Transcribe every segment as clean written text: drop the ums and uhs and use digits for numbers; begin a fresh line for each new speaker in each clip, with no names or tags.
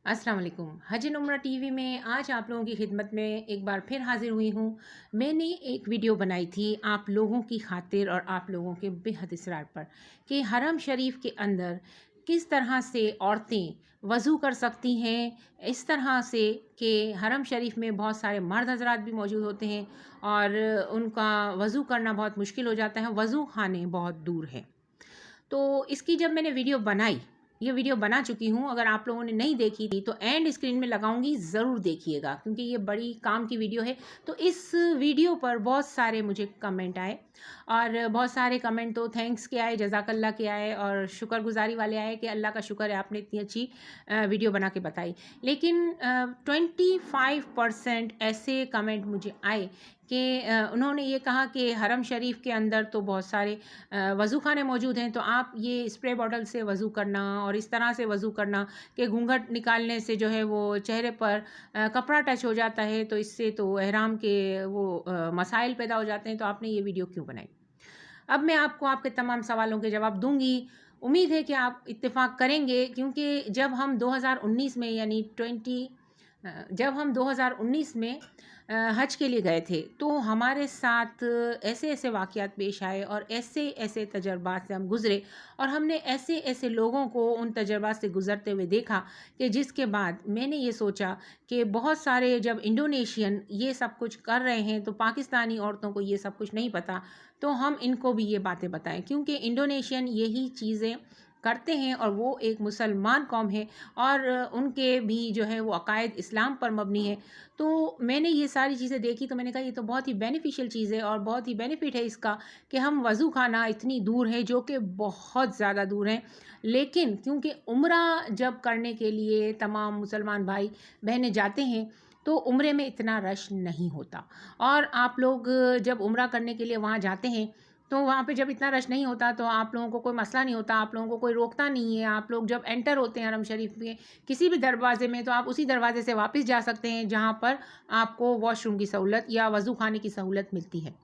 अस्सलाम वालेकुम। हज एंड उम्रा टीवी में आज आप लोगों की खिदमत में एक बार फिर हाज़िर हुई हूँ। मैंने एक वीडियो बनाई थी आप लोगों की खातिर और आप लोगों के बेहद इसरार पर कि हरम शरीफ के अंदर किस तरह से औरतें वज़ू कर सकती हैं, इस तरह से कि हरम शरीफ में बहुत सारे मर्द हज़रात भी मौजूद होते हैं और उनका वज़ू करना बहुत मुश्किल हो जाता है, वज़ू खाने बहुत दूर हैं। तो इसकी जब मैंने वीडियो बनाई, ये वीडियो बना चुकी हूँ, अगर आप लोगों ने नहीं देखी थी तो एंड स्क्रीन में लगाऊंगी, ज़रूर देखिएगा क्योंकि ये बड़ी काम की वीडियो है। तो इस वीडियो पर बहुत सारे मुझे कमेंट आए और बहुत सारे कमेंट तो थैंक्स के आए, जज़ाकल्लाह के आए और शुक्रगुजारी वाले आए कि अल्लाह का शुक्र है आपने इतनी अच्छी वीडियो बना के बताई। लेकिन 25% ऐसे कमेंट मुझे आए कि उन्होंने ये कहा कि हरम शरीफ के अंदर तो बहुत सारे वज़ू खाने मौजूद हैं, तो आप ये स्प्रे बॉटल से वज़ू करना और इस तरह से वज़ू करना कि घूंघट निकालने से जो है वो चेहरे पर कपड़ा टच हो जाता है, तो इससे तो एहराम के वो मसाइल पैदा हो जाते हैं, तो आपने ये वीडियो क्यों बनाई? अब मैं आपको आपके तमाम सवालों के जवाब दूंगी। उम्मीद है कि आप इत्तेफाक करेंगे क्योंकि जब हम 2019 में यानी 20 जब हम 2019 में हज के लिए गए थे तो हमारे साथ ऐसे ऐसे वाक़यात पेश आए और ऐसे ऐसे तजर्बात से हम गुज़रे और हमने ऐसे ऐसे लोगों को उन तजर्बात से गुज़रते हुए देखा कि जिसके बाद मैंने ये सोचा कि बहुत सारे जब इंडोनेशियन ये सब कुछ कर रहे हैं तो पाकिस्तानी औरतों को ये सब कुछ नहीं पता, तो हम इनको भी ये बातें बताएं क्योंकि इंडोनेशियन यही चीज़ें करते हैं और वो एक मुसलमान कौम है और उनके भी जो है वो अकायद इस्लाम पर मबनी है। तो मैंने ये सारी चीज़ें देखी तो मैंने कहा ये तो बहुत ही बेनिफिशियल चीज़ है और बहुत ही बेनिफिट है इसका कि हम वज़ू खाना इतनी दूर है जो कि बहुत ज़्यादा दूर है, लेकिन क्योंकि उम्रा जब करने के लिए तमाम मुसलमान भाई बहनें जाते हैं तो उम्रे में इतना रश नहीं होता और आप लोग जब उम्रा करने के लिए वहाँ जाते हैं तो वहाँ पे जब इतना रश नहीं होता तो आप लोगों को कोई मसला नहीं होता, आप लोगों को कोई रोकता नहीं है। आप लोग जब एंटर होते हैं हरम शरीफ में किसी भी दरवाजे में तो आप उसी दरवाजे से वापस जा सकते हैं जहाँ पर आपको वॉशरूम की सहूलत या वज़ू खाने की सहूलत मिलती है।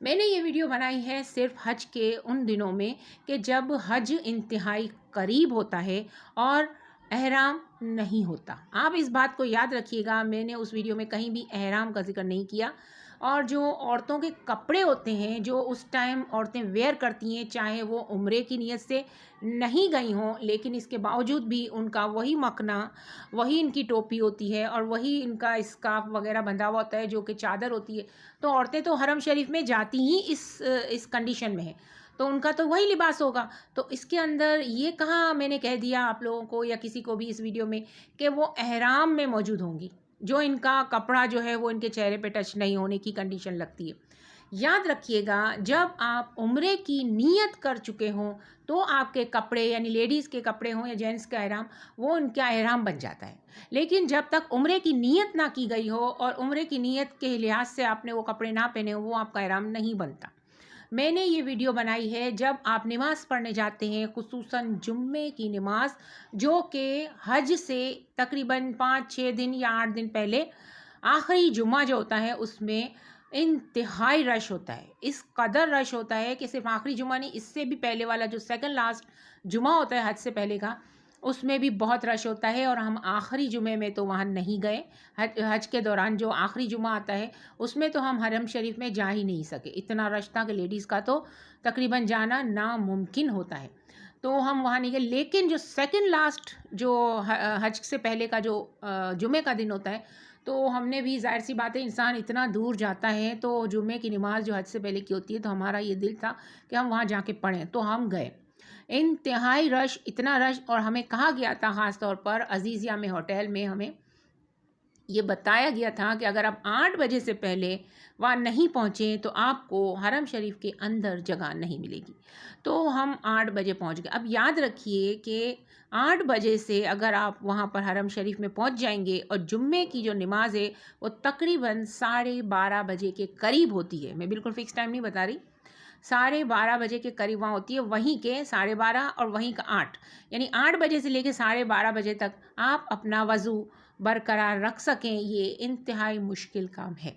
मैंने ये वीडियो बनाई है सिर्फ हज के उन दिनों में कि जब हज इंतहाई करीब होता है और एहराम नहीं होता। आप इस बात को याद रखिएगा, मैंने उस वीडियो में कहीं भी एहराम का जिक्र नहीं किया। और जो औरतों के कपड़े होते हैं जो उस टाइम औरतें वेयर करती हैं, चाहे वो उम्रे की नीयत से नहीं गई हों लेकिन इसके बावजूद भी उनका वही मखना, वही इनकी टोपी होती है और वही इनका स्कार्फ वगैरह बंधा हुआ होता है जो कि चादर होती है। तो औरतें तो हरम शरीफ में जाती ही इस कंडीशन में है, तो उनका तो वही लिबास होगा। तो इसके अंदर ये कहाँ मैंने कह दिया आप लोगों को या किसी को भी इस वीडियो में कि वो एहराम में मौजूद होंगी, जो इनका कपड़ा जो है वो इनके चेहरे पे टच नहीं होने की कंडीशन लगती है। याद रखिएगा, जब आप उम्रे की नीयत कर चुके हों तो आपके कपड़े यानी लेडीज़ के कपड़े हों या जेंट्स का एहराम, वो उनका एहराम बन जाता है। लेकिन जब तक उम्रे की नीयत ना की गई हो और उम्रे की नीयत के लिहाज से आपने वो कपड़े ना पहने हो, वो आपका एहराम नहीं बनता। मैंने ये वीडियो बनाई है जब आप नमाज़ पढ़ने जाते हैं, खुसूसन जुम्मे की नमाज, जो कि हज से तकरीबन 5-6 दिन या 8 दिन पहले आखिरी जुम्मा जो होता है उसमें इंतहाई रश होता है। इस कदर रश होता है कि सिर्फ आखिरी जुम्मा नहीं, इससे भी पहले वाला जो सेकंड लास्ट जुम्मा होता है हज से पहले का, उसमें भी बहुत रश होता है और हम आखिरी जुमे में तो वहाँ नहीं गए। हज के दौरान जो आखिरी जुमा आता है उसमें तो हम हरम शरीफ में जा ही नहीं सके, इतना रश था कि लेडीज़ का तो तकरीबन जाना नामुमकिन होता है, तो हम वहाँ नहीं गए। लेकिन जो सेकंड लास्ट जो हज से पहले का जो जुमे का दिन होता है, तो हमने भी, ज़ाहिर सी बात है इंसान इतना दूर जाता है तो जुमे की नमाज जो हज से पहले की होती है, तो हमारा ये दिल था कि हम वहाँ जाके पढ़ें, तो हम गए। इंतहाई रश, इतना रश, और हमें कहा गया था ख़ास तौर पर अजीज़िया में होटल में हमें ये बताया गया था कि अगर आप 8 बजे से पहले वहाँ नहीं पहुँचे तो आपको हरम शरीफ के अंदर जगह नहीं मिलेगी। तो हम 8 बजे पहुँच गए। अब याद रखिए कि 8 बजे से अगर आप वहाँ पर हरम शरीफ में पहुँच जाएंगे और जुम्मे की जो नमाज है वो तकरीबन 12:30 बजे के करीब होती है, मैं बिल्कुल फ़िक्स टाइम नहीं बता रही, 12:30 बजे के करीब वहाँ होती है, वहीं के 12:30 और वहीं का 8, यानी 8 बजे से लेकर 12:30 बजे तक आप अपना वज़ू बरकरार रख सकें, ये इंतहाई मुश्किल काम है।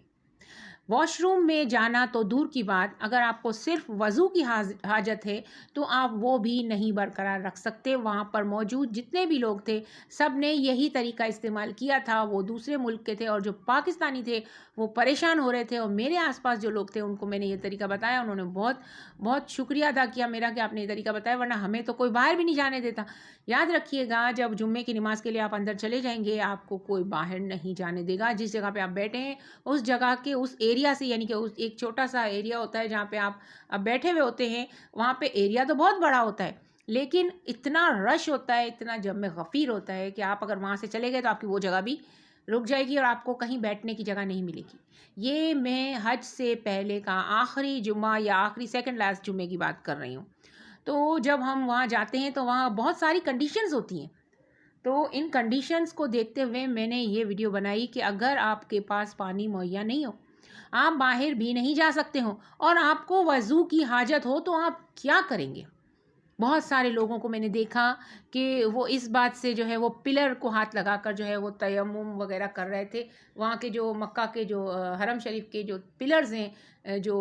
वॉशरूम में जाना तो दूर की बात, अगर आपको सिर्फ वज़ू की हाजत है तो आप वो भी नहीं बरकरार रख सकते। वहाँ पर मौजूद जितने भी लोग थे सब ने यही तरीका इस्तेमाल किया था। वो दूसरे मुल्क के थे और जो पाकिस्तानी थे वो परेशान हो रहे थे, और मेरे आसपास जो लोग थे उनको मैंने ये तरीका बताया। उन्होंने बहुत बहुत शुक्रिया अदा किया मेरा कि आपने ये तरीका बताया, वरना हमें तो कोई बाहर भी नहीं जाने देता। याद रखिएगा, जब जुम्मे की नमाज़ के लिए आप अंदर चले जाएंगे आपको कोई बाहर नहीं जाने देगा। जिस जगह पे आप बैठे हैं उस जगह के उस एरिया से, यानी कि उस एक छोटा सा एरिया होता है जहाँ पे आप अब बैठे हुए होते हैं, वहाँ पे एरिया तो बहुत बड़ा होता है लेकिन इतना रश होता है, इतना जम गफ़ीर होता है कि आप अगर वहाँ से चले गए तो आपकी वो जगह भी रुक जाएगी और आपको कहीं बैठने की जगह नहीं मिलेगी। ये मैं हज से पहले का आखिरी जुम्मा या आखिरी सेकंड लास्ट जुम्मे की बात कर रही हूँ। तो जब हम वहाँ जाते हैं तो वहाँ बहुत सारी कंडीशंस होती हैं। तो इन कंडीशंस को देखते हुए मैंने ये वीडियो बनाई कि अगर आपके पास पानी मुहैया नहीं हो, आप बाहर भी नहीं जा सकते हो और आपको वज़ू की हाजत हो, तो आप क्या करेंगे। बहुत सारे लोगों को मैंने देखा कि वो इस बात से जो है वो पिलर को हाथ लगाकर जो है वो तयम्मुम वगैरह कर रहे थे। वहाँ के जो मक्का के जो हरम शरीफ के जो पिलर्स हैं, जो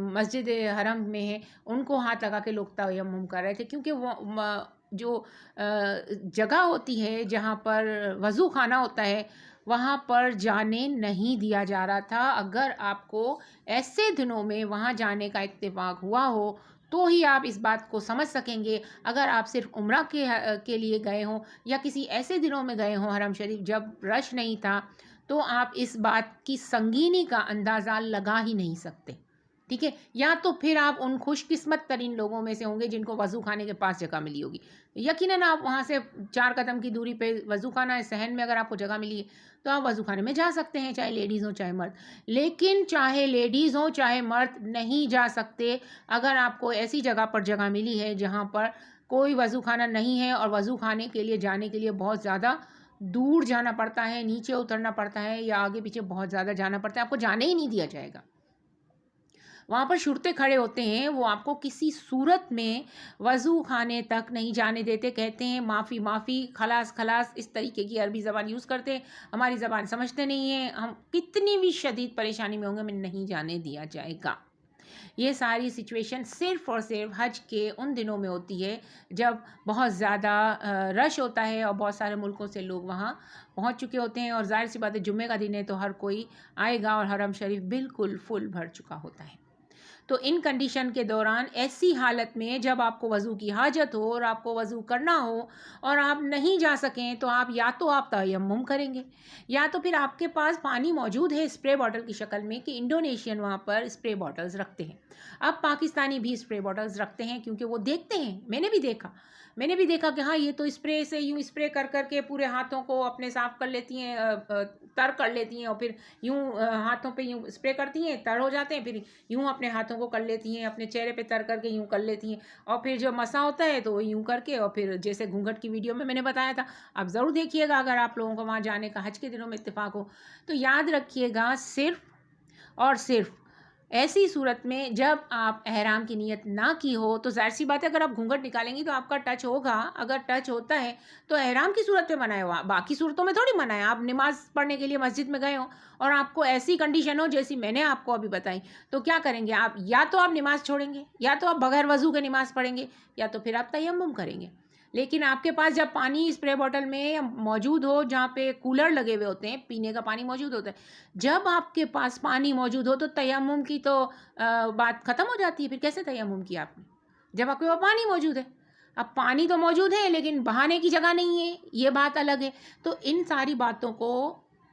मस्जिद हरम में है, उनको हाथ लगा के लोग तयम्मुम कर रहे थे, क्योंकि वो जो जगह होती है जहाँ पर वज़ू खाना होता है वहाँ पर जाने नहीं दिया जा रहा था। अगर आपको ऐसे दिनों में वहाँ जाने का इत्तेफाक हुआ हो तो ही आप इस बात को समझ सकेंगे। अगर आप सिर्फ उम्रा के लिए गए हों या किसी ऐसे दिनों में गए हों हरम शरीफ जब रश नहीं था, तो आप इस बात की संगीनी का अंदाज़ा लगा ही नहीं सकते। ठीक है, या तो फिर आप उन खुशकिस्मत तरीन लोगों में से होंगे जिनको वज़ू खाने के पास जगह मिली होगी। यकीनन आप वहाँ से 4 कदम की दूरी पे वज़ू खाना है, सहन में अगर आपको जगह मिली है तो आप वज़ू खाने में जा सकते हैं, चाहे लेडीज़ हो चाहे मर्द। लेकिन चाहे लेडीज़ हो चाहे मर्द नहीं जा सकते अगर आपको ऐसी जगह पर जगह मिली है जहाँ पर कोई वज़ू खाना नहीं है और वज़ू खाने के लिए जाने के लिए बहुत ज़्यादा दूर जाना पड़ता है, नीचे उतरना पड़ता है या आगे पीछे बहुत ज़्यादा जाना पड़ता है, आपको जाने ही नहीं दिया जाएगा। वहाँ पर शुरते खड़े होते हैं, वो आपको किसी सूरत में वज़ू खाने तक नहीं जाने देते। कहते हैं माफ़ी माफ़ी, खलास खलास, इस तरीके की अरबी ज़बान यूज़ करते हैं। हमारी ज़बान समझते नहीं हैं, हम कितनी भी शदीद परेशानी में होंगे हमें नहीं जाने दिया जाएगा। ये सारी सिचुएशन सिर्फ़ और सिर्फ हज के उन दिनों में होती है जब बहुत ज़्यादा रश होता है और बहुत सारे मुल्कों से लोग वहाँ पहुँच चुके होते हैं, और ज़ाहिर सी बात है जुम्मे का दिन है तो हर कोई आएगा और हरम शरीफ बिल्कुल फुल भर चुका होता है। तो इन कंडीशन के दौरान ऐसी हालत में जब आपको वज़ू की हाजत हो और आपको वज़ू करना हो और आप नहीं जा सकें, तो आप या तो आप तयम्मुम करेंगे या तो फिर आपके पास पानी मौजूद है स्प्रे बॉटल की शक्ल में, कि इंडोनेशियन वहाँ पर स्प्रे बॉटल्स रखते हैं। अब पाकिस्तानी भी स्प्रे बॉटल्स रखते हैं क्योंकि वो देखते हैं, मैंने भी देखा कि हाँ ये तो स्प्रे से यूँ स्प्रे कर कर के पूरे हाथों को अपने साफ़ कर लेती हैं, तर कर लेती हैं और फिर यूँ हाथों पे यूँ स्प्रे करती हैं, तर हो जाते हैं, फिर यूँ अपने हाथों को कर लेती हैं, अपने चेहरे पे तर करके यूँ कर लेती हैं, और फिर जो मसा होता है तो यूँ करके, और फिर जैसे घूंघट की वीडियो में मैंने बताया था। आप ज़रूर देखिएगा अगर आप लोगों को वहाँ जाने का हज के दिनों में इत्तेफाक हो। तो याद रखिएगा, सिर्फ़ और सिर्फ ऐसी सूरत में जब आप एहराम की नीयत ना की हो, तो ज़ाहिर सी बात है अगर आप घूंघट निकालेंगी तो आपका टच होगा। अगर टच होता है तो एहराम की सूरत में मना है, बाकी सूरतों में थोड़ी मना है। आप नमाज़ पढ़ने के लिए मस्जिद में गए हो और आपको ऐसी कंडीशन हो जैसी मैंने आपको अभी बताई, तो क्या करेंगे आप? या तो आप नमाज़ छोड़ेंगे, या तो आप बगैर वज़ू के नमाज़ पढ़ेंगे, या तो फिर आप तयम्मुम करेंगे। लेकिन आपके पास जब पानी स्प्रे बॉटल में मौजूद हो, जहाँ पे कूलर लगे हुए होते हैं, पीने का पानी मौजूद होता है, जब आपके पास पानी मौजूद हो तो तयम्मुम की तो बात ख़त्म हो जाती है। फिर कैसे तयम्मुम किया आपने जब आपके पास पानी मौजूद है? अब पानी तो मौजूद है लेकिन बहाने की जगह नहीं है, ये बात अलग है। तो इन सारी बातों को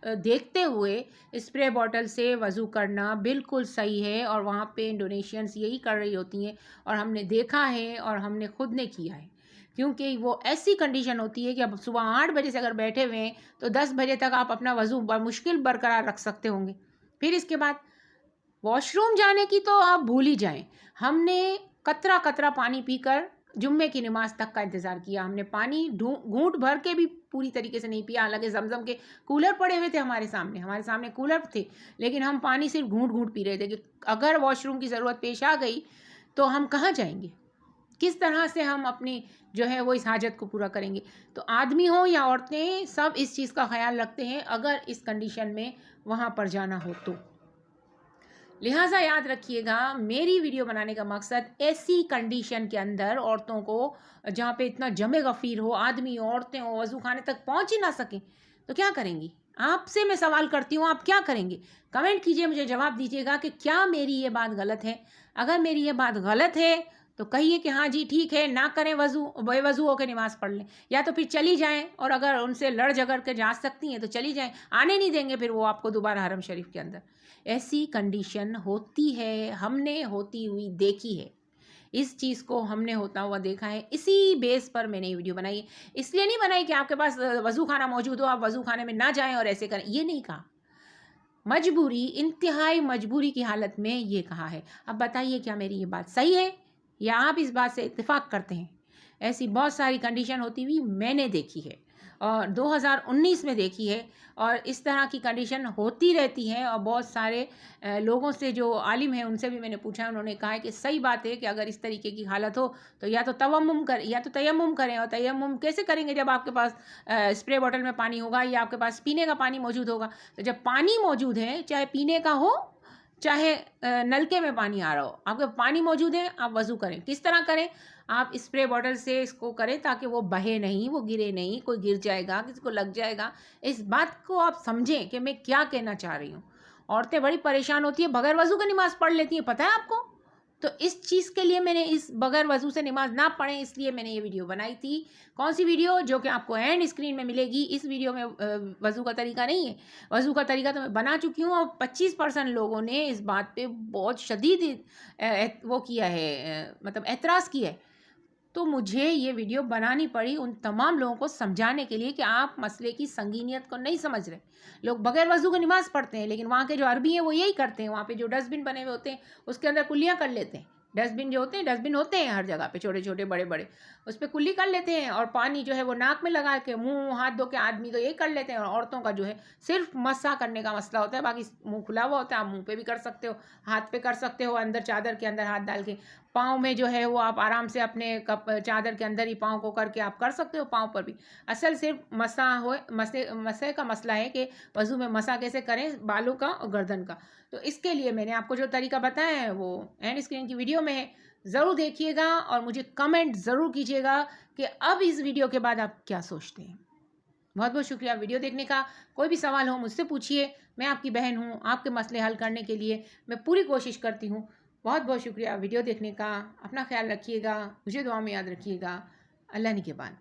देखते हुए स्प्रे बॉटल से वज़ू करना बिल्कुल सही है, और वहाँ पे इंडोनेशियंस यही कर रही होती हैं और हमने देखा है और हमने खुद ने किया है। क्योंकि वो ऐसी कंडीशन होती है कि अब सुबह 8 बजे से अगर बैठे हुए हैं तो 10 बजे तक आप अपना वज़ू मुश्किल बरकरार रख सकते होंगे। फिर इसके बाद वॉशरूम जाने की तो आप भूल ही जाएं। हमने कतरा कतरा पानी पीकर जुम्मे की नमाज तक का इंतज़ार किया। हमने पानी घूंट भर के भी पूरी तरीके से नहीं पिया। हालांकि जमजम के कूलर पड़े हुए थे हमारे सामने कूलर थे, लेकिन हम पानी सिर्फ घूंट घूंट पी रहे थे कि अगर वॉशरूम की ज़रूरत पेश आ गई तो हम कहाँ जाएंगे, किस तरह से हम अपनी जो है वो इस हाजत को पूरा करेंगे। तो आदमी हो या औरतें सब इस चीज़ का ख्याल रखते हैं अगर इस कंडीशन में वहाँ पर जाना हो तो। लिहाजा याद रखिएगा, मेरी वीडियो बनाने का मकसद ऐसी कंडीशन के अंदर औरतों को, जहाँ पे इतना जमे गफ़ीर हो, आदमी औरतें हो, वज़ू खाने तक पहुँच ही ना सकें, तो क्या करेंगी? आपसे मैं सवाल करती हूँ, आप क्या करेंगे? कमेंट कीजिए, मुझे जवाब दीजिएगा कि क्या मेरी ये बात गलत है? अगर मेरी ये बात गलत है तो कहिए कि हाँ जी ठीक है, ना करें वज़ू, बेवज़ू होकर नमाज़ पढ़ लें, या तो फिर चली जाएँ, और अगर उनसे लड़ झगड़ के जा सकती हैं तो चली जाएँ, आने नहीं देंगे फिर वो आपको दोबारा हरम शरीफ के अंदर। ऐसी कंडीशन होती है, हमने होती हुई देखी है, इस चीज़ को हमने होता हुआ देखा है, इसी बेस पर मैंने ये वीडियो बनाई है। इसलिए नहीं बनाई कि आपके पास वज़ू खाना मौजूद हो, आप वज़ू खाने में ना जाएँ और ऐसे करें, ये नहीं कहा। मजबूरी, इंतहाई मजबूरी की हालत में ये कहा है। अब बताइए, क्या मेरी ये बात सही है या आप इस बात से इत्तेफ़ाक करते हैं? ऐसी बहुत सारी कंडीशन होती हुई मैंने देखी है, और 2019 में देखी है, और इस तरह की कंडीशन होती रहती है। और बहुत सारे लोगों से, जो आलिम हैं, उनसे भी मैंने पूछा है, उन्होंने कहा है कि सही बात है कि अगर इस तरीके की हालत हो तो या तो तयम्मुम करें, या तो तयम्मुम करें। और तयम्मुम कैसे करेंगे जब आपके पास स्प्रे बॉटल में पानी होगा या आपके पास पीने का पानी मौजूद होगा। तो जब पानी मौजूद है, चाहे पीने का हो, चाहे नलके में पानी आ रहा हो, आपके पानी मौजूद है, आप वज़ू करें। किस तरह करें? आप स्प्रे बॉटल से इसको करें ताकि वो बहे नहीं, वो गिरे नहीं, कोई गिर जाएगा, किसी को लग जाएगा। इस बात को आप समझें कि मैं क्या कहना चाह रही हूँ। औरतें बड़ी परेशान होती हैं, बगैर वज़ू के नमाज़ पढ़ लेती हैं, पता है आपको? तो इस चीज़ के लिए मैंने, इस बगैर वज़ू से नमाज़ ना पढ़ें, इसलिए मैंने ये वीडियो बनाई थी। कौन सी वीडियो? जो कि आपको एंड स्क्रीन में मिलेगी। इस वीडियो में वज़ू का तरीका नहीं है। वज़ू का तरीका तो मैं बना चुकी हूँ, और 25% लोगों ने इस बात पे बहुत शदीद वो किया है, मतलब एतराज़ किया है। तो मुझे ये वीडियो बनानी पड़ी उन तमाम लोगों को समझाने के लिए कि आप मसले की संगीनियत को नहीं समझ रहे। लोग बगैर वज़ू के नमाज़ पढ़ते हैं, लेकिन वहाँ के जो अरबी हैं वो यही करते हैं। वहाँ पे जो डस्टबिन बने हुए होते हैं, उसके अंदर कुल्लियाँ कर लेते हैं। डस्टबिन जो होते हैं, डस्टबिन होते हैं हर जगह पे, छोटे छोटे बड़े बड़े, उस पर कुल्ली कर लेते हैं, और पानी जो है वो नाक में लगा के मुंह हाथ धो के आदमी तो ये कर लेते हैं। और औरतों का जो है सिर्फ मस्सा करने का मसला होता है, बाकी मुंह खुला हुआ होता है। आप मुंह पे भी कर सकते हो, हाथ पे कर सकते हो, अंदर चादर के अंदर हाथ डाल के। पाँव में जो है वो आप आराम से अपने चादर के अंदर ही पाँव को करके आप कर सकते हो, पाँव पर भी। असल सिर्फ मसा हो, मसे का मसला है कि वज़ू में मसा कैसे करें, बालों का और गर्दन का। तो इसके लिए मैंने आपको जो तरीका बताया है वो एंड स्क्रीन की वीडियो में है, ज़रूर देखिएगा, और मुझे कमेंट ज़रूर कीजिएगा कि अब इस वीडियो के बाद आप क्या सोचते हैं। बहुत बहुत शुक्रिया वीडियो देखने का। कोई भी सवाल हो मुझसे पूछिए, मैं आपकी बहन हूँ, आपके मसले हल करने के लिए मैं पूरी कोशिश करती हूँ। बहुत बहुत शुक्रिया वीडियो देखने का। अपना ख्याल रखिएगा, मुझे दुआ में याद रखिएगा। अल्लाह निगहबान।